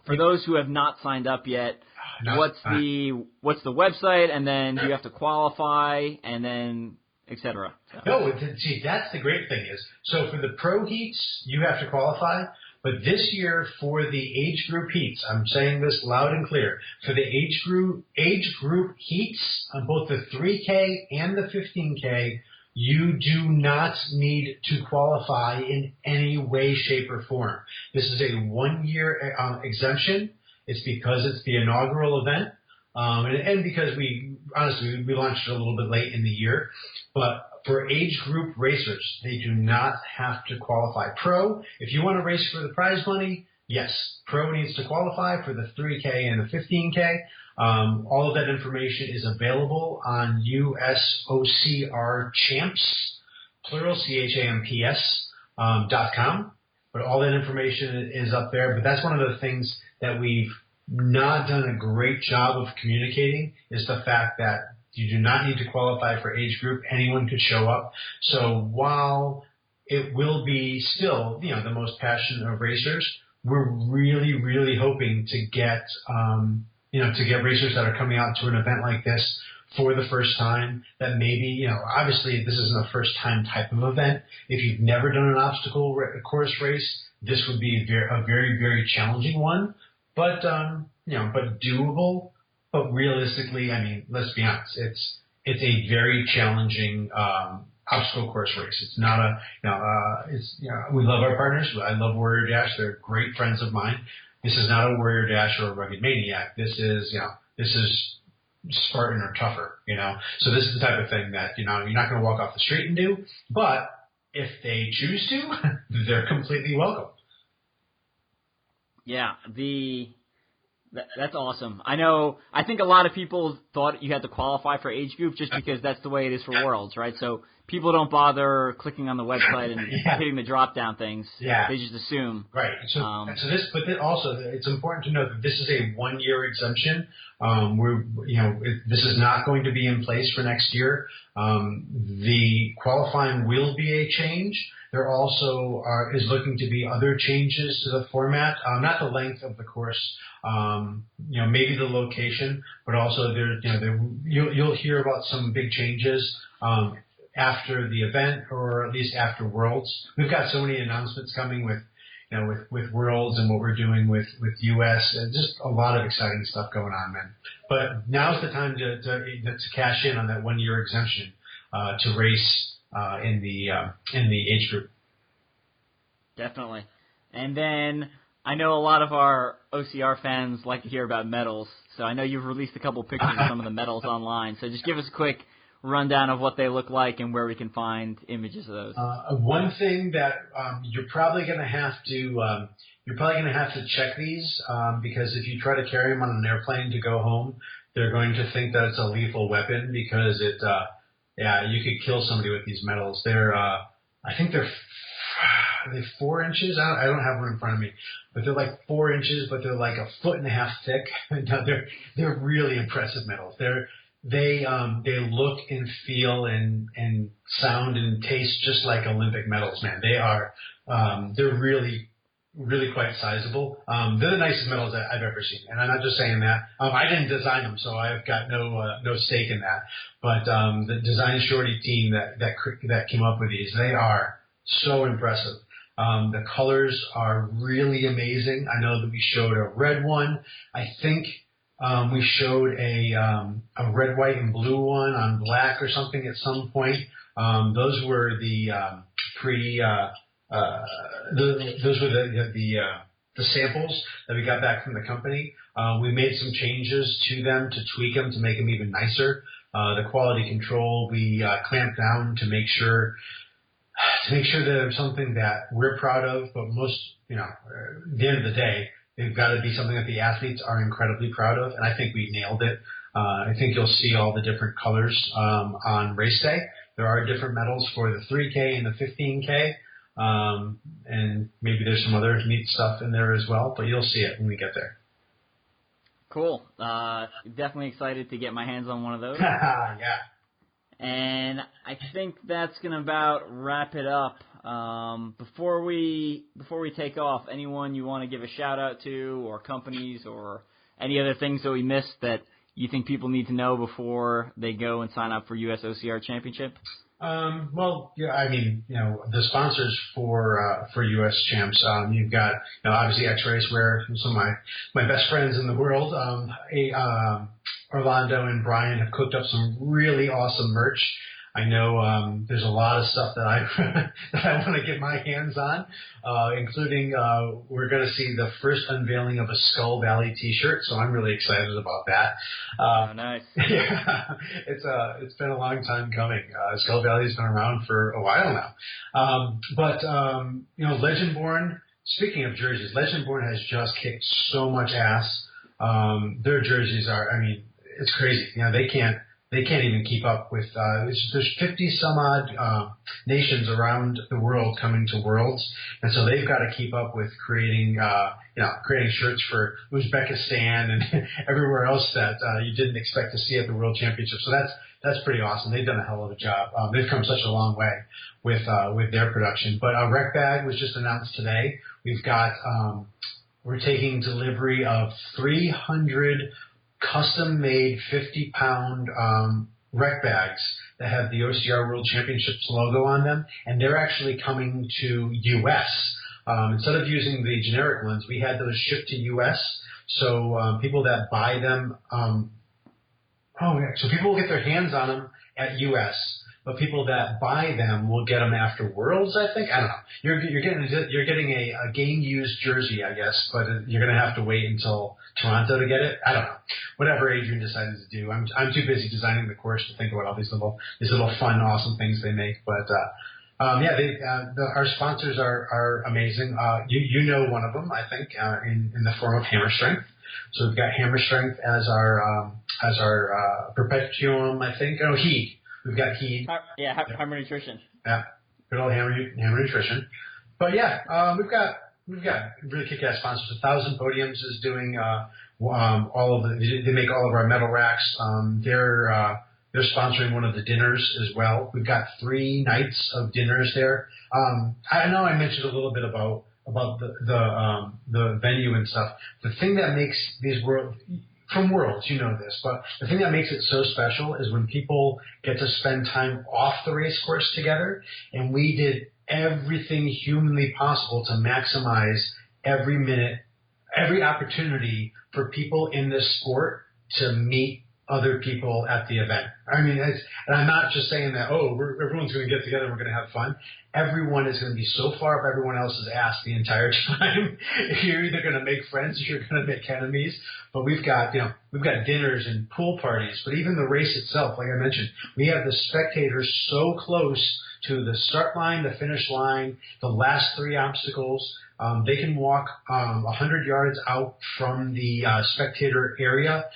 For those who have not signed up yet, what's the website, and then do you have to qualify, and then et cetera? So. No, see, that's the great thing is, so for the pro heats, you have to qualify, but this year for the age group heats, I'm saying this loud and clear, for the age group heats on both the 3K and the 15K, you do not need to qualify in any way, shape, or form. This is a 1-year exemption. It's because it's the inaugural event, and because we launched it a little bit late in the year. But for age group racers, they do not have to qualify. Pro, if you want to race for the prize money, yes, pro needs to qualify for the 3K and the 15K. All of that information is available on USOCR champs, plural, CHAMPS, .com. But all that information is up there. But that's one of the things that we've not done a great job of communicating is the fact that you do not need to qualify for age group. Anyone could show up. So while it will be still, the most passionate of racers, we're really, really hoping to get racers that are coming out to an event like this for the first time that maybe, obviously this isn't a first time type of event. If you've never done an obstacle course race, this would be a very, very challenging one, but doable. But realistically, I mean, let's be honest, it's a very challenging, obstacle course race. It's not we love our partners. I love Warrior Dash. They're great friends of mine. This is not a Warrior Dash or a Rugged Maniac. This is Spartan or tougher, So this is the type of thing that, you're not going to walk off the street and do, but if they choose to, they're completely welcome. Yeah, that's awesome. I think a lot of people thought you had to qualify for age group just because that's the way it is for Worlds, right? So people don't bother clicking on the website and hitting the drop-down things. Yeah. They just assume. Right. But also, it's important to note that this is a 1-year exemption. This is not going to be in place for next year. The qualifying will be a change. There also is looking to be other changes to the format, not the length of the course, maybe the location, but also you'll hear about some big changes after the event, or at least after Worlds. We've got so many announcements coming with Worlds and what we're doing with US, and just a lot of exciting stuff going on, man. But now's the time to cash in on that 1-year exemption to race in the age group. Definitely. And then I know a lot of our OCR fans like to hear about medals, so I know you've released a couple pictures of some of the medals online. So just give us a quick rundown of what they look like and where we can find images of those. One thing that you're probably going to have to check these because if you try to carry them on an airplane to go home, they're going to think that it's a lethal weapon because you could kill somebody with these medals. I think they're 4 inches. I don't have one in front of me, but they're like 4 inches, but they're like 1.5 foot thick. They're really impressive medals. They look and feel and sound and taste just like Olympic medals, man. They're really, really quite sizable. They're the nicest medals that I've ever seen, and I'm not just saying that. I didn't design them, so I've got no stake in that. But the Design Shorty team that came up with these, they are so impressive. The colors are really amazing. I know that we showed a red one. I think we showed a red, white, and blue one on black or something at some point. Those were the those were the samples that we got back from the company. We made some changes to them to tweak them to make them even nicer. The quality control we clamped down to make sure to make sure that it's something that we're proud of, but most, at the end of the day, they've got to be something that the athletes are incredibly proud of, and I think we nailed it. I think you'll see all the different colors on race day. There are different medals for the 3K and the 15K, and maybe there's some other neat stuff in there as well, but you'll see it when we get there. Cool. Definitely excited to get my hands on one of those. Yeah. And I think that's going to about wrap it up. Before we take off, anyone you want to give a shout out to, or companies, or any other things that we missed that you think people need to know before they go and sign up for USOCR Championship? Well, yeah, I mean, the sponsors for US Champs, you've got, obviously X-Race, where some of my best friends in the world, Orlando and Brian, have cooked up some really awesome merch. I know there's a lot of stuff that I want to get my hands on, including we're going to see the first unveiling of a Skull Valley T-shirt, so I'm really excited about that. Oh, nice. Yeah, it's been a long time coming. Skull Valley's been around for a while now, but Legendborn. Speaking of jerseys, Legendborn has just kicked so much ass. Their jerseys are, I mean, it's crazy. They can't even keep up with, there's 50 some odd nations around the world coming to Worlds, and so they've got to keep up with creating shirts for Uzbekistan and everywhere else that you didn't expect to see at the World Championship. So that's pretty awesome. They've done a hell of a job. They've come such a long way with their production. But Rec Bag was just announced today. We've got, we're taking delivery of 300 custom-made 50-pound rec bags that have the OCR World Championships logo on them, and they're actually coming to U.S. Instead of using the generic ones, we had those shipped to U.S., so people that buy them, so people will get their hands on them at U.S., but people that buy them will get them after Worlds, I think. I don't know. You're getting a game-used jersey, I guess, but you're going to have to wait until Toronto to get it. I don't know. Whatever Adrian decided to do. I'm too busy designing the course to think about all these little fun, awesome things they make. But our sponsors are amazing. You know one of them, I think, in the form of Hammer Strength. So we've got Hammer Strength as our Perpetuum, I think. Oh, Heed. We've got Heed. Hammer Nutrition. Yeah, good old Hammer Nutrition. But yeah, we've got really kick-ass sponsors. 1,000 Podiums is doing all of the. They make all of our medal racks. They're sponsoring one of the dinners as well. We've got 3 nights of dinners there. I know I mentioned a little bit about the venue and stuff. The thing that makes these from Worlds, you know this, but the thing that makes it so special is when people get to spend time off the race course together, and we did everything humanly possible to maximize every minute, every opportunity for people in this sport to meet other people at the event. I mean, and I'm not just saying that, everyone's going to get together and we're going to have fun. Everyone is going to be so far up everyone else's ass the entire time. You're either going to make friends or you're going to make enemies. But we've got dinners and pool parties. But even the race itself, like I mentioned, we have the spectators so close to the start line, the finish line, the last 3 obstacles. They can walk 100 yards out from the spectator area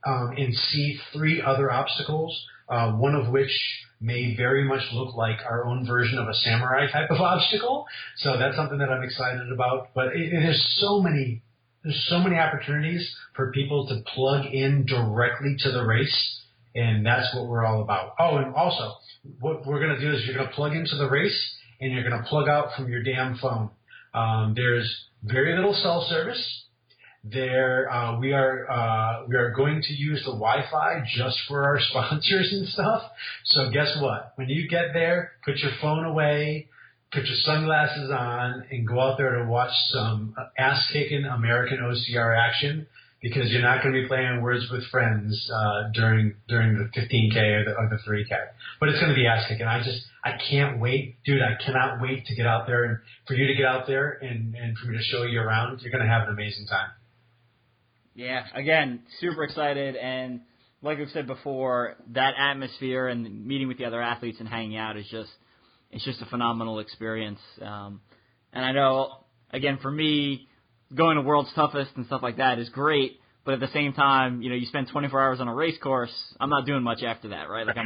and see 3 other obstacles, one of which may very much look like our own version of a samurai type of obstacle. So that's something that I'm excited about. But there's so many opportunities for people to plug in directly to the race, and that's what we're all about. Oh, and also, what we're going to do is you're going to plug into the race, and you're going to plug out from your damn phone. There's very little cell service. We are going to use the Wi-Fi just for our sponsors and stuff. So guess what? When you get there, put your phone away, put your sunglasses on, and go out there to watch some ass-kicking American OCR action, because you're not going to be playing Words with Friends during the 15K or the 3K. But it's going to be ass-kicking. I can't wait. Dude, I cannot wait to get out there and for you to get out there and for me to show you around. You're going to have an amazing time. Yeah, again, super excited, and like we've said before, that atmosphere and meeting with the other athletes and hanging out is just, it's just a phenomenal experience. And I know, again, for me, going to World's Toughest and stuff like that is great, but at the same time, you spend 24 hours on a race course. I'm not doing much after that, right? Like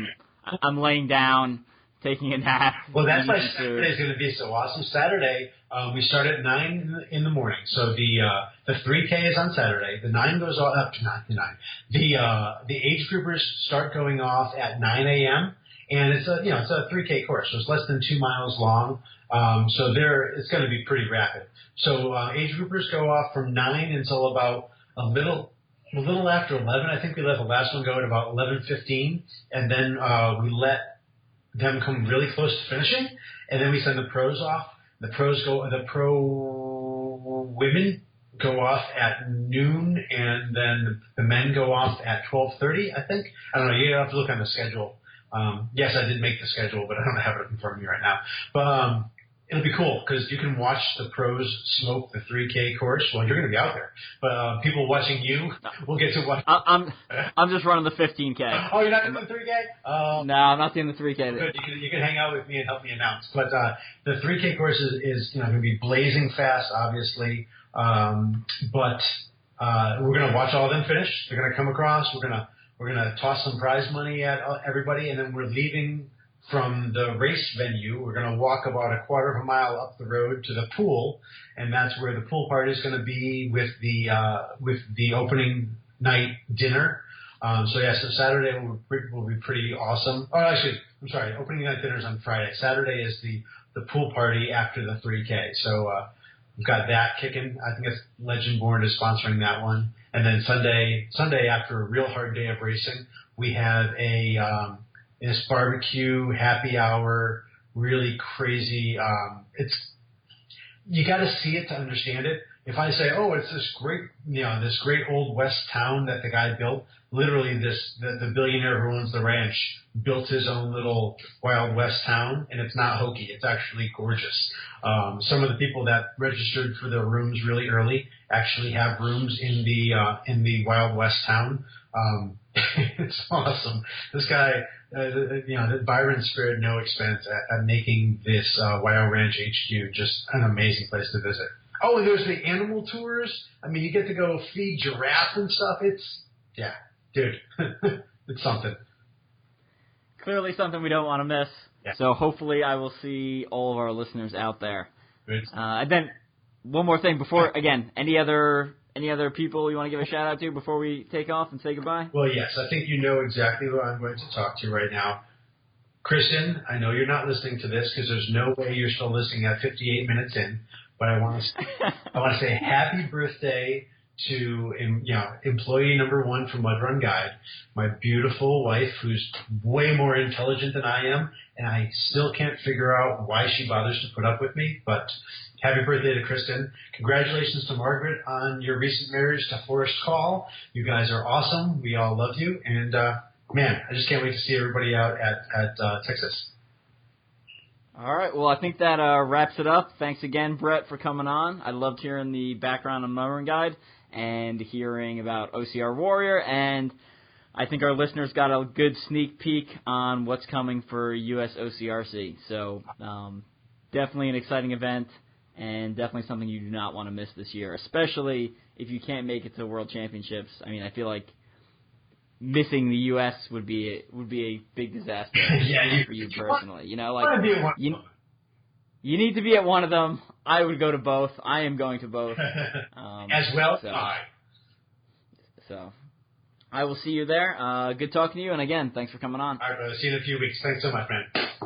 I'm laying down, taking a nap. Well, that's why Saturday is going to be so awesome. Saturday, we start at 9 in the morning. So the 3K is on Saturday. The 9 goes up to 9. The age groupers start going off at 9 a.m. and it's a 3K course, so it's less than 2 miles long. So it's going to be pretty rapid. So age groupers go off from 9 until about a little after 11. I think we let the last one go at about 11:15, and then we let them come really close to finishing, and then we send the pros off. The pro women go off at noon, and then the men go off at 12:30. I think. I don't know. You have to look on the schedule. Yes, I did make the schedule, but I don't have it in front of me right now. But it'll be cool because you can watch the pros smoke the 3K course. Well, you're going to be out there, but people watching you will get to watch. I'm just running the 15K. Oh, you're not doing the 3K? No, I'm not doing the 3K. Good. You can hang out with me and help me announce. But the 3K course is going to be blazing fast, obviously. But we're going to watch all of them finish. They're going to come across. We're gonna toss some prize money at everybody, and then we're leaving from the race venue. We're going to walk about a quarter of a mile up the road to the pool, and that's where the pool party is going to be with the opening night dinner. So Saturday will be pretty awesome. Oh, actually, I'm sorry. Opening night dinner is on Friday. Saturday is the pool party after the 3K. So we've got that kicking. I think it's Legend Born is sponsoring that one. And then Sunday after a real hard day of racing, we have this barbecue happy hour, really crazy. You got to see it to understand it. If I say, oh, it's this great old West town that the guy built, literally the billionaire who owns the ranch built his own little Wild West town, and it's not hokey. It's actually gorgeous. Some of the people that registered for their rooms really early actually have rooms in the Wild West town. It's awesome. This guy, Byron spared no expense at making this Wild Ranch HQ just an amazing place to visit. Oh, and there's the animal tours. I mean, you get to go feed giraffes and stuff. Dude, it's something. Clearly something we don't want to miss. Yeah. So hopefully I will see all of our listeners out there. Good. And then one more thing before, again, any other people you want to give a shout out to before we take off and say goodbye? Well, yes, I think you know exactly who I'm going to talk to right now. Kristen, I know you're not listening to this because there's no way you're still listening at 58 minutes in. But I want to say happy birthday to employee number 1 from Mud Run Guide, my beautiful wife who's way more intelligent than I am, and I still can't figure out why she bothers to put up with me. But happy birthday to Kristen. Congratulations to Margaret on your recent marriage to Forrest Call. You guys are awesome. We all love you. And, man, I just can't wait to see everybody out at Texas. All right. Well, I think that wraps it up. Thanks again, Brett, for coming on. I loved hearing the background on Mud Run Guide and hearing about OCR Warrior. And I think our listeners got a good sneak peek on what's coming for USOCRC. So definitely an exciting event and definitely something you do not want to miss this year, especially if you can't make it to World Championships. I mean, I feel like missing the U.S. would be a big disaster for you personally. You need to be at one of them. I would go to both. I am going to both. As well. So I will see you there. Good talking to you. And again, thanks for coming on. All right, brother. See you in a few weeks. Thanks so much, man.